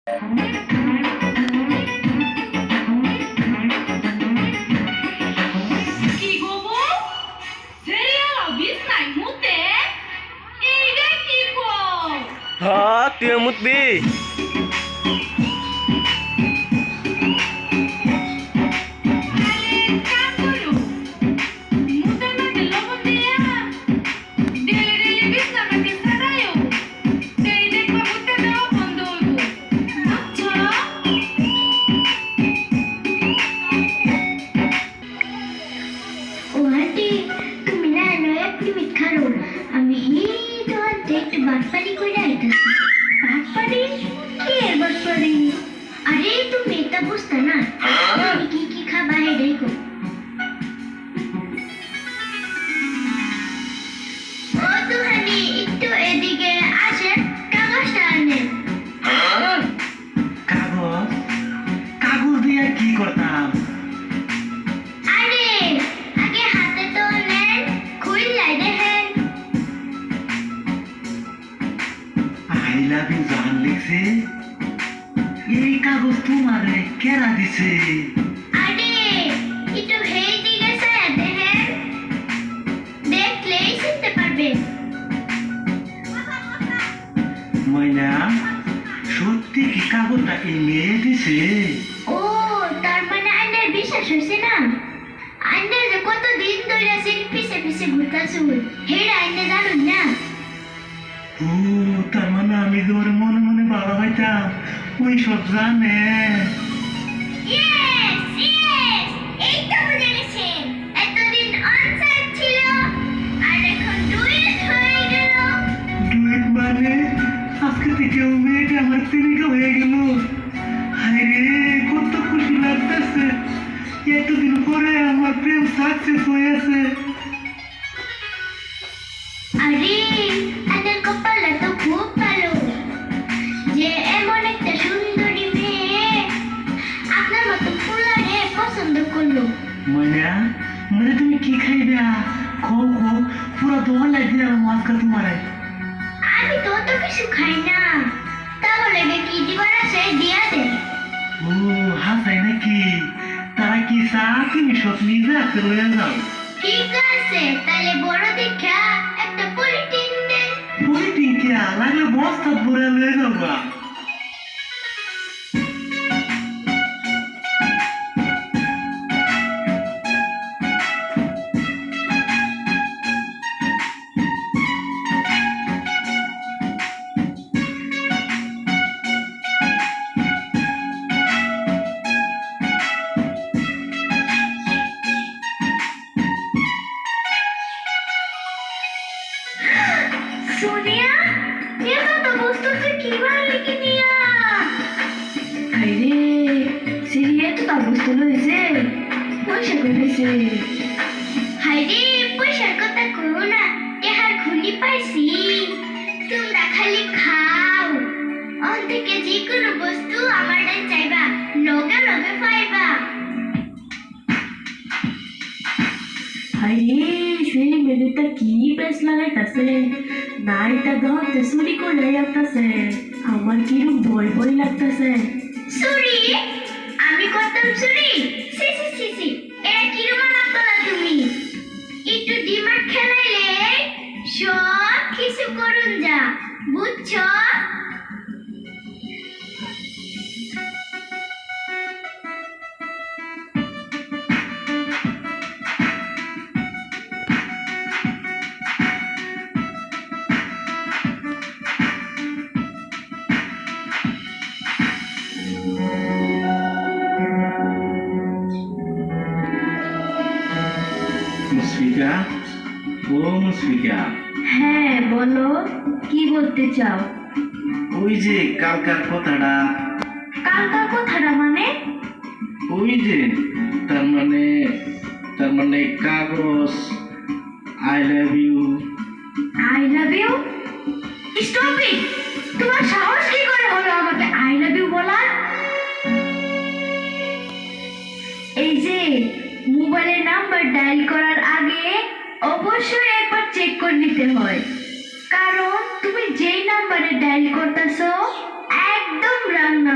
কি গো বউ? Serial office নাই মুতে এইটা কি গো? হ্যাঁ তুই মুতবি। তাহলে কাজ করো, মুতের মধ্যে লবণ দিয়া ডেলি ডেলি বিছনার মধ্যে ছাড়াইও, সেই দেখবা মুতে দেওয়া বন্ধ হইব, বুঝছো? ও আন্টি, তুমি না এক মিনিট খারো, আমি তো একটু বাটপারি করে আইতাছি। বাটপারি? কি এর বাটপারি? আরে তুমি এটা বুঝতা না, তুমি কি কি খাবা এটাই কো। ও দুহানি, একটু এদিকে আসেন, কাগজটা আনেন। কাগজ? কাগজ দিয়ে কি করতাম? আরে আগে হাতে তো নেন, খুললাই দেখেন। আই লাভ ইউ জান লিখছে। এই কাগজ তোমারে কেরা দিছে? আরে একটু হেই দিকে ছায়া দেখেন, দেখলেই চিনতে পারবে। ময়না, সত্যি কি কাগজটা এই মেয়ে দিছে? ও, তার মানে আইনের বিশ্বাস হয়েছে না? আইনে যে কতদিন ধরে সিট পিছে পিছে ঘুরতাছুন, হেড আইনে জানুন না? ও, তার মানে আমি তোর মনে মনে বাবা ভাইতাম, ওই সব জানে। ইয়েস ইয়েস, এই তো বুঝে গেছেন। এতদিন অনসাইড ছিল আর এখন ডুয়েট হয়ে গেল। ডুয়েট মানে আজকে থেকে ও মেয়েটা আমার প্রেমিকা হয়ে গেল। হায় রে, কত খুশি লাগতেছে। এতদিন পরে আমার প্রেম সাকসেস হয়েছে। আরে আইনের কপালটা তো খুব ভালো যে এমন একটা সুন্দরী মেয়ে আপনার মতো ফুলারে পছন্দ করলো। ময়না, মানে তুমি কি খাইবে? খো খো, পুরো দোয়া লাগিয়ে দিলাম আজকে তোমারে। আমি তো অত কিছু খাই না, তাহলে কি দিবার আছে দিয়া দে। ও হাসাই নাকি? তারা কি চা তুমি সব নিজে হাতে রয়ে যাও? ঠিক আছে, তাহলে বড় দেখা একটা পলিটিন দে। পলিটিং কে লাগলে বস্তা ভরে লয়ে যাবা। সোনিয়া, এটা তো বস্তু তুই কি বার লিখে নিয়া? আরে সিরিয়াল তো অবস্থা হয়েছে, পয়সা করে হয়েছে। হাইরে, পয়সার কথা কইও না, টেহার খুলি পাইছি। তোমরা খালি খাও, অন থেকে যে কোনো বস্তু আমার নাই চাইবা, লগে লগে পাইবা। আরে সেই মেয়েটা কি বেশ লাগাইতাছে, নাইটা ধরতে চুরি করে আসতেছে, আমার কিরম ভয় ভয় লাগতেছে। চুরি? আমি করতাম চুরি? সি সি সি সি, এরা কিরকম আলাপ করলা তুমি? একটু দিমাগ খেলাইলে সব কিছু করুন যা, বুঝছো? মুসফিকা, ও মুসফিকা, হ্যাঁ বলো, কি বলতে চাও? ওই যে কালকার কথাটা, কালকার কথাটা মানে? ওই যে তার মানে কাগজ, I love you. I love you? Stop it! তোমার সাহস কি করে হলো আমাকে আই লাভ ইউ বলার? এই যে মোবাইলের নাম্বার ডায়াল করার আগে অবশ্যই একবার চেক করে নিতে হয়, কারণ তুমি যেই নাম্বারে ডায়াল করতেছো একদম রাং নাম্বার।